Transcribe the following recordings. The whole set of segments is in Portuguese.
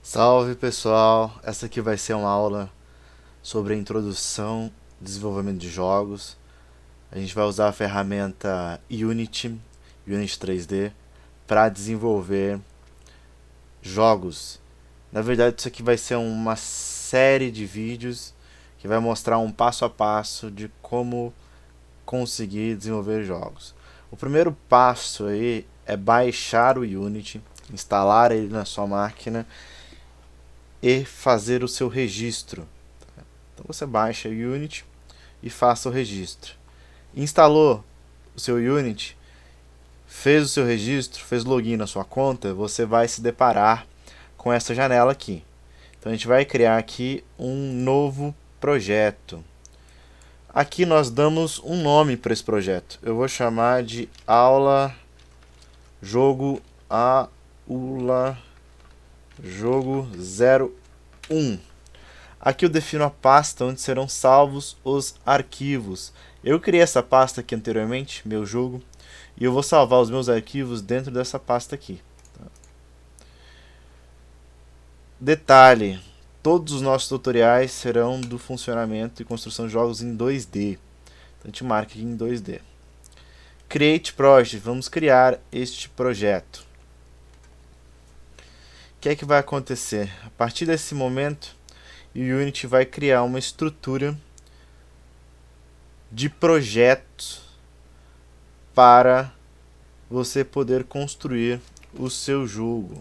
Salve pessoal, essa aqui vai ser uma aula sobre a introdução e desenvolvimento de jogos. A gente vai usar a ferramenta Unity 3D, para desenvolver jogos. Na verdade, isso aqui vai ser uma série de vídeos que vai mostrar um passo a passo de como conseguir desenvolver jogos. O primeiro passo aí é baixar o Unity, instalar ele na sua máquina e fazer o seu registro. Então você baixa o Unity e faça o registro. Instalou o seu Unity, fez o seu registro, fez login na sua conta, você vai se deparar com essa janela aqui. Então a gente vai criar aqui um novo projeto. Aqui nós damos um nome para esse projeto. Eu vou chamar de aula jogo aula jogo 01. Aqui eu defino a pasta onde serão salvos os arquivos. Eu criei essa pasta aqui anteriormente, meu jogo, e eu vou salvar os meus arquivos dentro dessa pasta aqui. Detalhe, todos os nossos tutoriais serão do funcionamento e construção de jogos em 2D. Então a gente marca aqui em 2D. Create Project, vamos criar este projeto. O que é que vai acontecer? A partir desse momento, o Unity vai criar uma estrutura de projetos para você poder construir o seu jogo.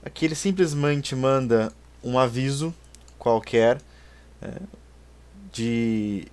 Aqui ele simplesmente manda um aviso qualquer de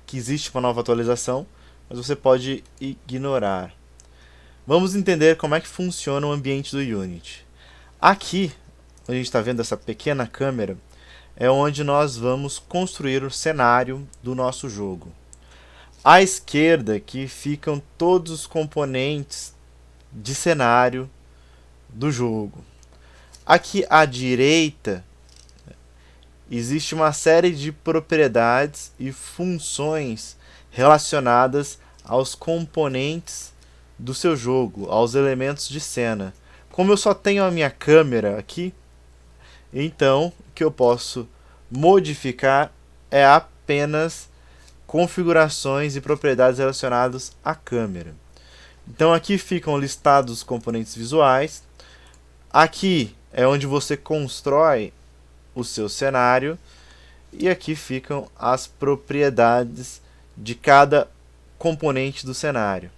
que existe uma nova atualização, mas você pode ignorar. Vamos entender como é que funciona o ambiente do Unity. Aqui, onde a gente está vendo essa pequena câmera, é onde nós vamos construir o cenário do nosso jogo. À esquerda aqui ficam todos os componentes de cenário do jogo. Aqui à direita existe uma série de propriedades e funções relacionadas aos componentes do seu jogo, aos elementos de cena. Como eu só tenho a minha câmera aqui, então o que eu posso modificar é apenas configurações e propriedades relacionadas à câmera. Então aqui ficam listados os componentes visuais. Aqui é onde você constrói o seu cenário. E aqui ficam as propriedades de cada componente do cenário.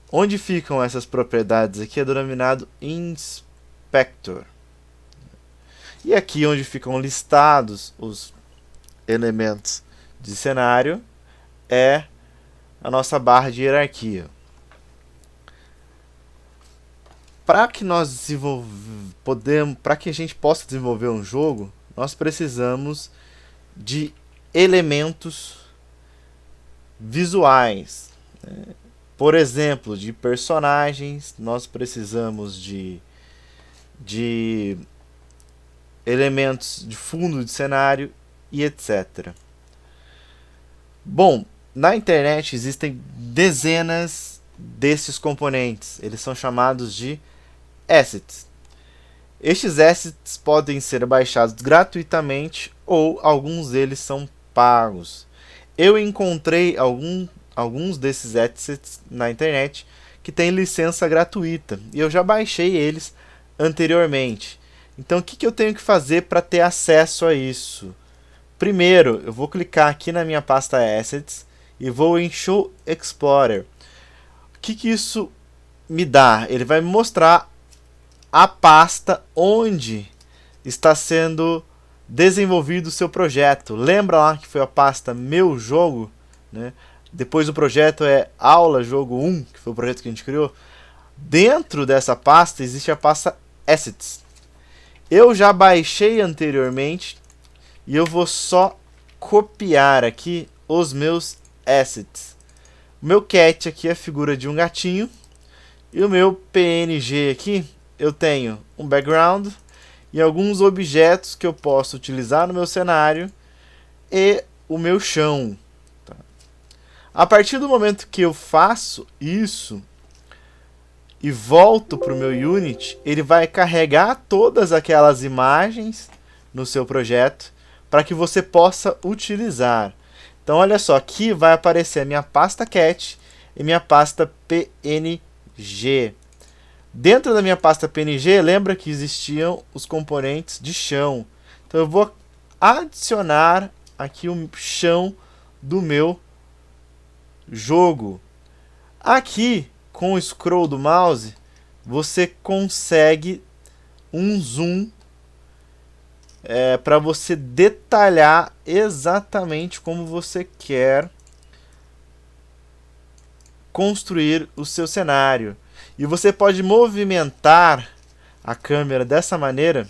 Onde ficam essas propriedades aqui é denominado Inspector. E aqui onde ficam listados os elementos de cenário é a nossa barra de hierarquia. Para que a gente possa desenvolver um jogo, nós precisamos de elementos visuais. Por exemplo, de personagens, nós precisamos de elementos de fundo de cenário e etc. Bom, na internet existem dezenas desses componentes. Eles são chamados de assets. Estes assets podem ser baixados gratuitamente ou alguns deles são pagos. Eu encontrei alguns desses assets na internet que tem licença gratuita e eu já baixei eles anteriormente. Então o que eu tenho que fazer para ter acesso a isso? Primeiro, eu vou clicar aqui na minha pasta Assets e vou em Show Explorer. O que isso me dá? Ele vai me mostrar a pasta onde está sendo desenvolvido o seu projeto. Lembra lá que foi a pasta Meu Jogo, né? Depois o projeto é Aula Jogo 1, que foi o projeto que a gente criou. Dentro dessa pasta existe a pasta Assets. Eu já baixei anteriormente e eu vou só copiar aqui os meus assets. O meu cat aqui é a figura de um gatinho e o meu PNG aqui eu tenho um background e alguns objetos que eu posso utilizar no meu cenário e o meu chão. A partir do momento que eu faço isso, e volto para o meu Unity, ele vai carregar todas aquelas imagens no seu projeto para que você possa utilizar. Então olha só, aqui vai aparecer a minha pasta cat e minha pasta PNG. Dentro da minha pasta PNG, lembra que existiam os componentes de chão. Então eu vou adicionar aqui o chão do meu jogo. Aqui, com o scroll do mouse, você consegue um zoom para você detalhar exatamente como você quer construir o seu cenário. E você pode movimentar a câmera dessa maneira,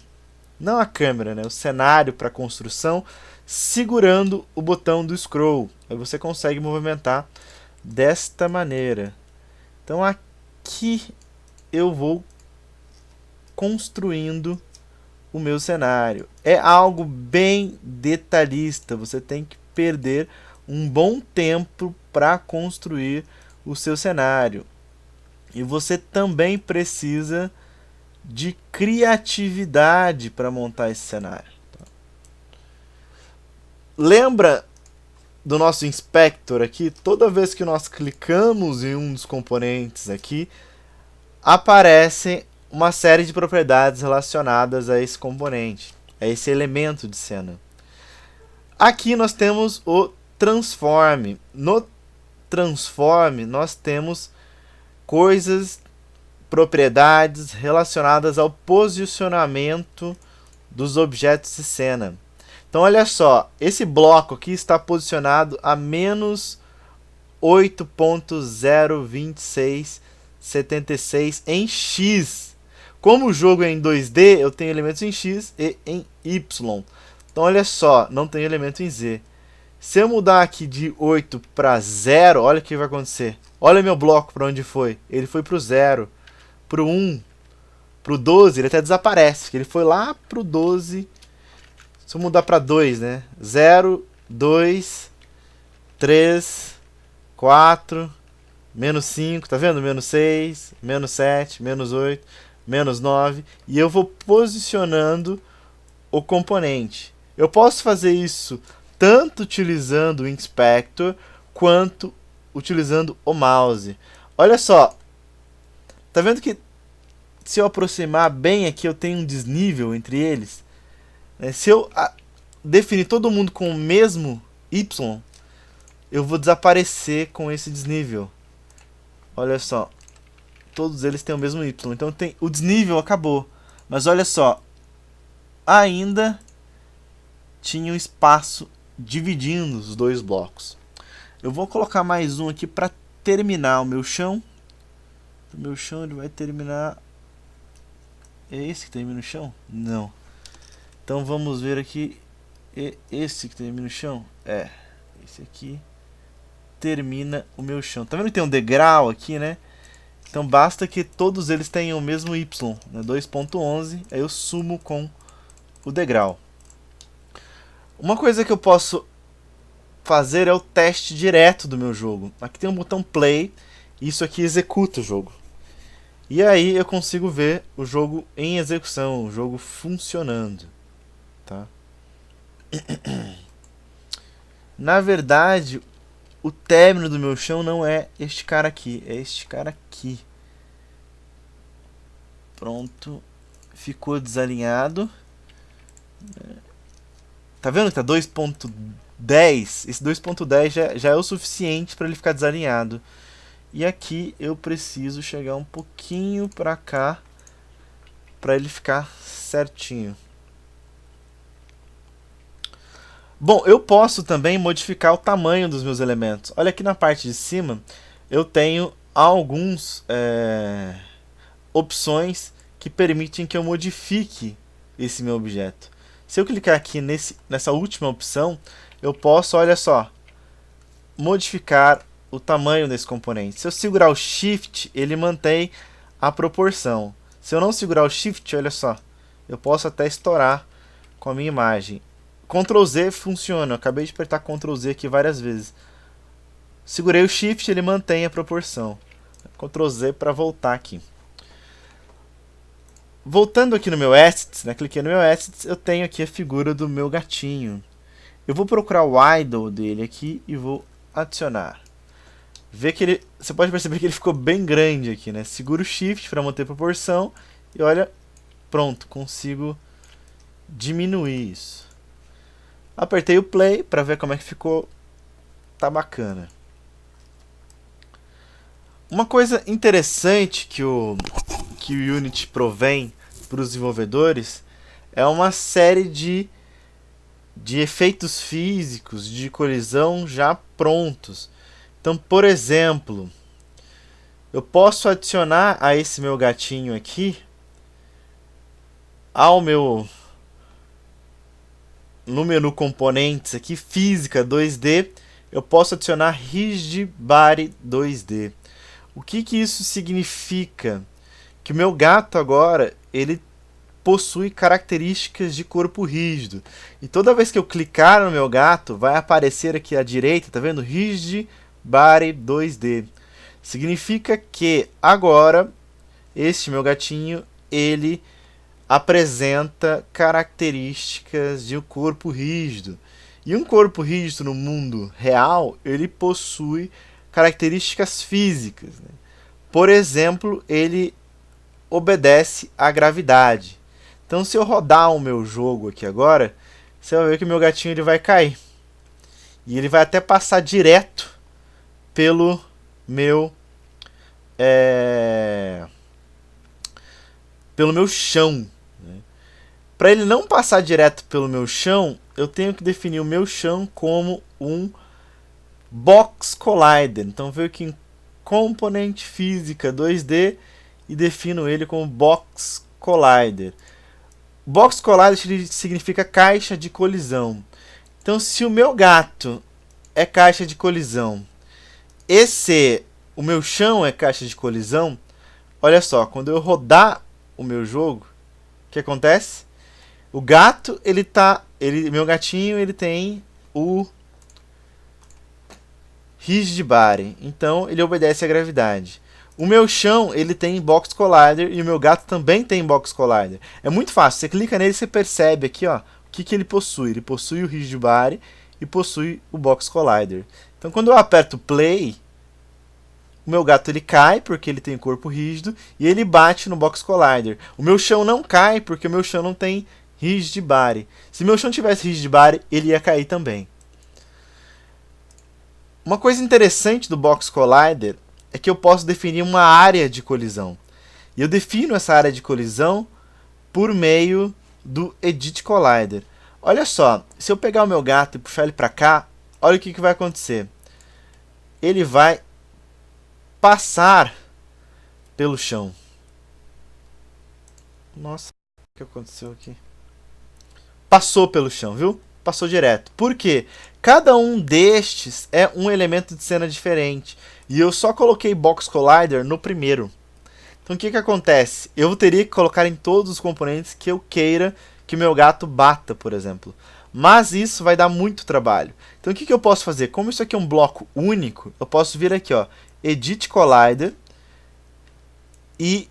não a câmera, né, o cenário para construção, segurando o botão do scroll. Aí você consegue movimentar desta maneira. Então aqui eu vou construindo o meu cenário. É algo bem detalhista, você tem que perder um bom tempo para construir o seu cenário. E você também precisa de criatividade para montar esse cenário. Lembra do nosso inspector aqui? Toda vez que nós clicamos em um dos componentes aqui, aparece uma série de propriedades relacionadas a esse componente, a esse elemento de cena. Aqui nós temos o transform. No transform nós temos coisas, propriedades relacionadas ao posicionamento dos objetos de cena. Então olha só, esse bloco aqui está posicionado a menos 8.02676 em X. Como o jogo é em 2D, eu tenho elementos em X e em Y. Então olha só, não tem elemento em Z. Se eu mudar aqui de 8 para 0, olha o que vai acontecer. Olha meu bloco para onde foi. Ele foi para o 0, para o 1, para o 12, ele até desaparece. Ele foi lá para o 12. Se eu mudar para 2, né? 0, 2, 3, 4, menos 5, tá vendo? Menos 6, menos 7, menos 8, menos 9. E eu vou posicionando o componente. Eu posso fazer isso tanto utilizando o Inspector quanto utilizando o mouse. Olha só, tá vendo que se eu aproximar bem aqui eu tenho um desnível entre eles? Se eu definir todo mundo com o mesmo Y, eu vou desaparecer com esse desnível. Olha só, todos eles têm o mesmo Y, então o desnível acabou. Mas olha só, ainda tinha um espaço dividindo os dois blocos. Eu vou colocar mais um aqui para terminar o meu chão. O meu chão ele vai terminar... É esse que termina o chão? Não. Então vamos ver aqui. Esse que termina o chão? É. Esse aqui termina o meu chão. Tá vendo que tem um degrau aqui, né? Então basta que todos eles tenham o mesmo Y, né? 2.11. Aí eu sumo com o degrau. Uma coisa que eu posso fazer é o teste direto do meu jogo. Aqui tem um botão play. E isso aqui executa o jogo. E aí eu consigo ver o jogo em execução, o jogo funcionando. Tá? Na verdade, o término do meu chão não é este cara aqui, é este cara aqui. Pronto, ficou desalinhado. Tá vendo que tá 2.10? Esse 2.10 já é o suficiente para ele ficar desalinhado. E aqui eu preciso chegar um pouquinho para cá para ele ficar certinho. Bom, eu posso também modificar o tamanho dos meus elementos. Olha aqui na parte de cima, eu tenho alguns opções que permitem que eu modifique esse meu objeto. Se eu clicar aqui nessa última opção, eu posso, olha só, modificar o tamanho desse componente. Se eu segurar o Shift, ele mantém a proporção. Se eu não segurar o Shift, olha só, eu posso até estourar com a minha imagem. Ctrl Z funciona, eu acabei de apertar Ctrl Z aqui várias vezes. Segurei o Shift, ele mantém a proporção. Ctrl Z para voltar aqui. voltando aqui no meu Assets, né, cliquei no meu Assets, eu tenho aqui a figura do meu gatinho. Eu vou procurar o idle dele aqui e vou adicionar. Vê que ele, você pode perceber que ele ficou bem grande aqui, né? Segura o Shift para manter a proporção e olha, pronto, consigo diminuir isso. Apertei o play para ver como é que ficou. Tá bacana. Uma coisa interessante que o Unity provém para os desenvolvedores é uma série de efeitos físicos de colisão já prontos. Então, por exemplo, eu posso adicionar a esse meu gatinho aqui no menu componentes aqui, física 2D, eu posso adicionar Rigid Body 2D. O que isso significa? Que o meu gato agora, ele possui características de corpo rígido. E toda vez que eu clicar no meu gato, vai aparecer aqui à direita, tá vendo? Rigid Body 2D. Significa que agora, este meu gatinho, ele apresenta características de um corpo rígido. E um corpo rígido no mundo real, ele possui características físicas, né? Por exemplo, ele obedece à gravidade. Então, se eu rodar o meu jogo aqui agora, você vai ver que o meu gatinho ele vai cair. E ele vai até passar direto pelo meu chão. Né? Para ele não passar direto pelo meu chão, eu tenho que definir o meu chão como um Box Collider. Então, veio aqui em Componente Física 2D e defino ele como Box Collider. Box Collider significa caixa de colisão. Então, se o meu gato é caixa de colisão e o meu chão é caixa de colisão, olha só, quando eu rodar o meu jogo, o que acontece? O gato, meu gatinho, ele tem o Rigid Body, então ele obedece à gravidade. O meu chão, ele tem Box Collider e o meu gato também tem Box Collider. É muito fácil, você clica nele e você percebe aqui, ó, o que ele possui. Ele possui o Rigid Body e possui o Box Collider. Então, quando eu aperto Play, o meu gato ele cai porque ele tem corpo rígido e ele bate no Box Collider. O meu chão não cai porque o meu chão não tem Rigid Body. Se meu chão tivesse Rigid Body, ele ia cair também. Uma coisa interessante do Box Collider é que eu posso definir uma área de colisão. E eu defino essa área de colisão por meio do Edit Collider. Olha só, se eu pegar o meu gato e puxar ele para cá, olha o que vai acontecer. Ele vai passar pelo chão. Nossa, o que aconteceu aqui? Passou pelo chão, viu? Passou direto. Por quê? Cada um destes é um elemento de cena diferente. E eu só coloquei Box Collider no primeiro. Então o que acontece? Eu teria que colocar em todos os componentes que eu queira que o meu gato bata, por exemplo. Mas isso vai dar muito trabalho. Então o que eu posso fazer? Como isso aqui é um bloco único, eu posso vir aqui, ó, Edit Collider e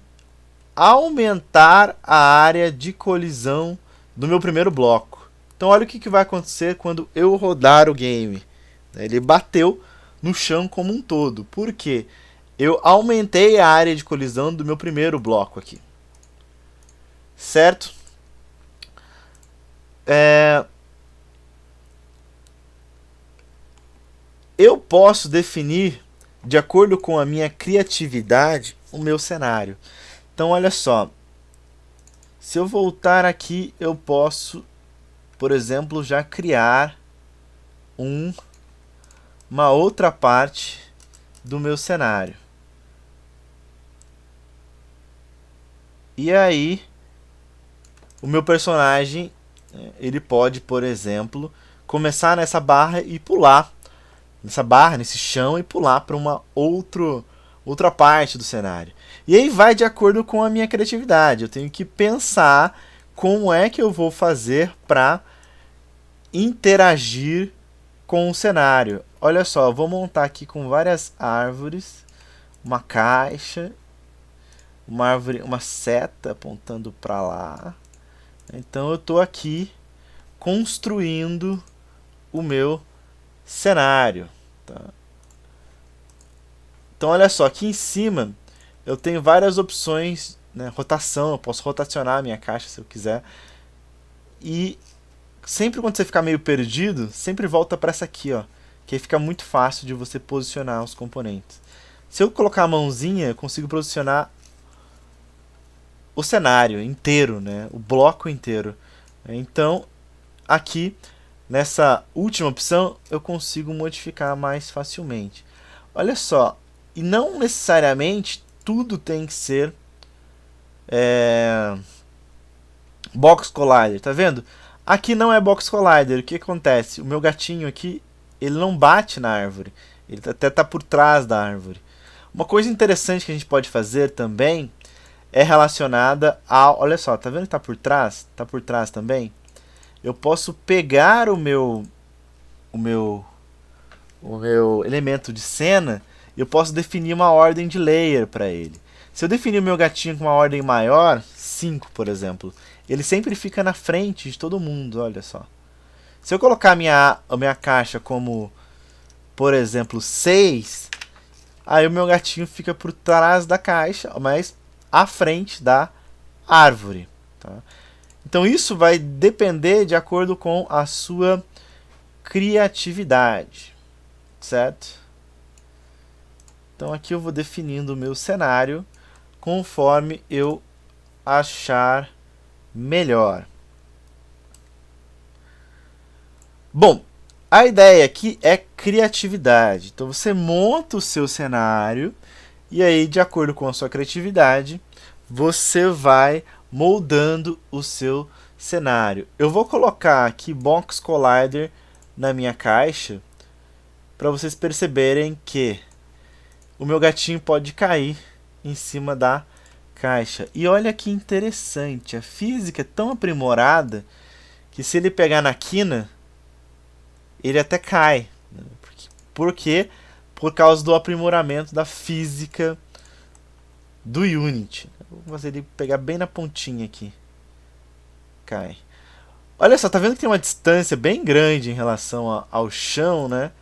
aumentar a área de colisão do meu primeiro bloco. Então olha o que vai acontecer quando eu rodar o game. Ele bateu no chão como um todo. Por quê? Eu aumentei a área de colisão do meu primeiro bloco aqui. Certo? Eu posso definir, de acordo com a minha criatividade, o meu cenário. Então olha só. Se eu voltar aqui, eu posso, por exemplo, já criar uma outra parte do meu cenário. E aí, o meu personagem, ele pode, por exemplo, começar nessa barra e pular. Nessa barra, nesse chão, e pular para uma outra parte do cenário. E aí vai de acordo com a minha criatividade. Eu tenho que pensar como é que eu vou fazer para interagir com o cenário. Olha só, eu vou montar aqui com várias árvores, uma caixa, uma árvore, uma seta apontando para lá. Então eu estou aqui construindo o meu cenário. Tá? Então olha só, aqui em cima eu tenho várias opções, né, rotação, eu posso rotacionar a minha caixa se eu quiser. E sempre quando você ficar meio perdido, sempre volta para essa aqui, ó, que aí fica muito fácil de você posicionar os componentes. Se eu colocar a mãozinha, eu consigo posicionar o cenário inteiro, né, o bloco inteiro. Então, aqui, nessa última opção, eu consigo modificar mais facilmente. Olha só, e não necessariamente tudo tem que ser Box Collider, tá vendo? Aqui não é Box Collider, o que acontece? O meu gatinho aqui, ele não bate na árvore, ele até está por trás da árvore. Uma coisa interessante que a gente pode fazer também é relacionada ao... Olha só, tá vendo que está por trás? Está por trás também. Eu posso pegar o meu elemento de cena e eu posso definir uma ordem de layer para ele. Se eu definir o meu gatinho com uma ordem maior, 5, por exemplo, ele sempre fica na frente de todo mundo, olha só. Se eu colocar a minha caixa como, por exemplo, 6, aí o meu gatinho fica por trás da caixa, mas à frente da árvore. Tá? Então isso vai depender de acordo com a sua criatividade, certo? Então aqui eu vou definindo o meu cenário conforme eu achar melhor. Bom, a ideia aqui é criatividade. Então você monta o seu cenário e aí, de acordo com a sua criatividade, você vai moldando o seu cenário. Eu vou colocar aqui Box Collider na minha caixa para vocês perceberem que o meu gatinho pode cair em cima da caixa. E olha que interessante, a física é tão aprimorada que se ele pegar na quina, ele até cai. Por quê? Por causa do aprimoramento da física do Unity. Vou fazer ele pegar bem na pontinha aqui. Cai. Olha só, tá vendo que tem uma distância bem grande em relação ao chão, né?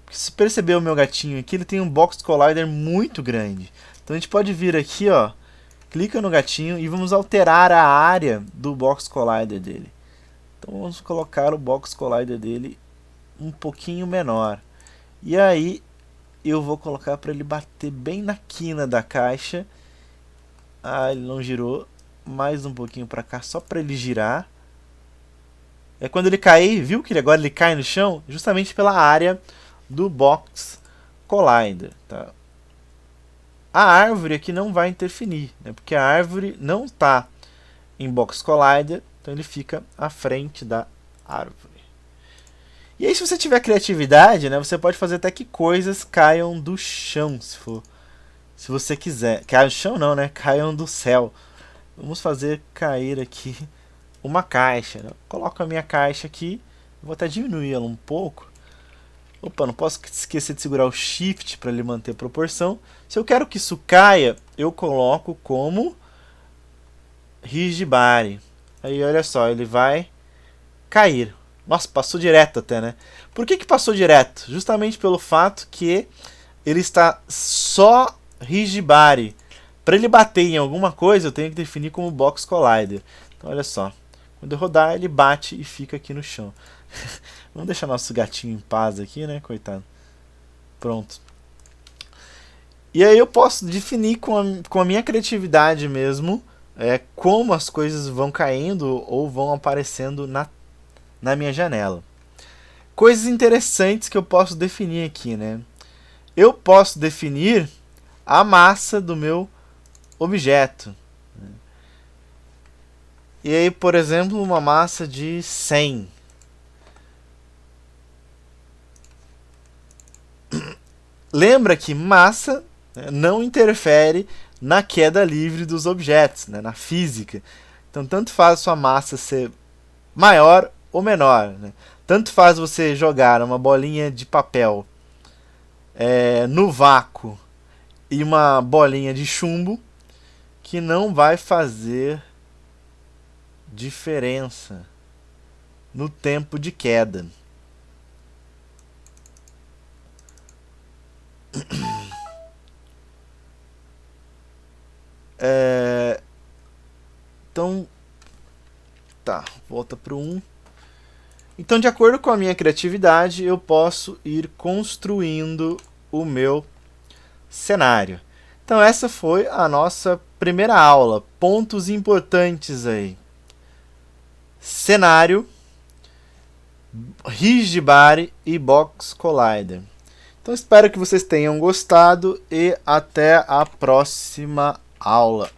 Porque se perceber o meu gatinho aqui, ele tem um Box Collider muito grande. Então a gente pode vir aqui, ó, clica no gatinho e vamos alterar a área do Box Collider dele. Então vamos colocar o Box Collider dele um pouquinho menor. E aí eu vou colocar para ele bater bem na quina da caixa. Ah, ele não girou. Mais um pouquinho para cá, só para ele girar. É quando ele cair, viu que agora ele cai no chão? Justamente pela área do Box Collider. Tá? A árvore aqui não vai interferir, né? Porque a árvore não está em Box Collider, então ele fica à frente da árvore. E aí, se você tiver criatividade, né, você pode fazer até que coisas caiam do chão, se você quiser. Caiam do chão não, né? Caiam do céu. Vamos fazer cair aqui uma caixa. Né? Coloco a minha caixa aqui, vou até diminuir ela um pouco. Opa, não posso esquecer de segurar o Shift para ele manter a proporção. Se eu quero que isso caia, eu coloco como Rigibari. Aí olha só, ele vai cair. Nossa, passou direto até, né? Por que passou direto? Justamente pelo fato que ele está só Rigibari. Para ele bater em alguma coisa, eu tenho que definir como Box Collider. Então, olha só. Quando eu rodar, ele bate e fica aqui no chão. Vamos deixar nosso gatinho em paz aqui, né? Coitado. Pronto. E aí eu posso definir com a minha criatividade mesmo como as coisas vão caindo ou vão aparecendo na minha janela. Coisas interessantes que eu posso definir aqui, né? Eu posso definir a massa do meu objeto. E aí, por exemplo, uma massa de 100. Lembra que massa não interfere na queda livre dos objetos, né, na física. Então, tanto faz a sua massa ser maior ou menor. Né? Tanto faz você jogar uma bolinha de papel no vácuo e uma bolinha de chumbo, que não vai fazer diferença no tempo de queda. Então, tá, volta para o 1. Então, de acordo com a minha criatividade, eu posso ir construindo o meu cenário. Então, essa foi a nossa primeira aula. Pontos importantes aí. Cenário, Rigid Body e Box Collider. Então, espero que vocês tenham gostado e até a próxima aula.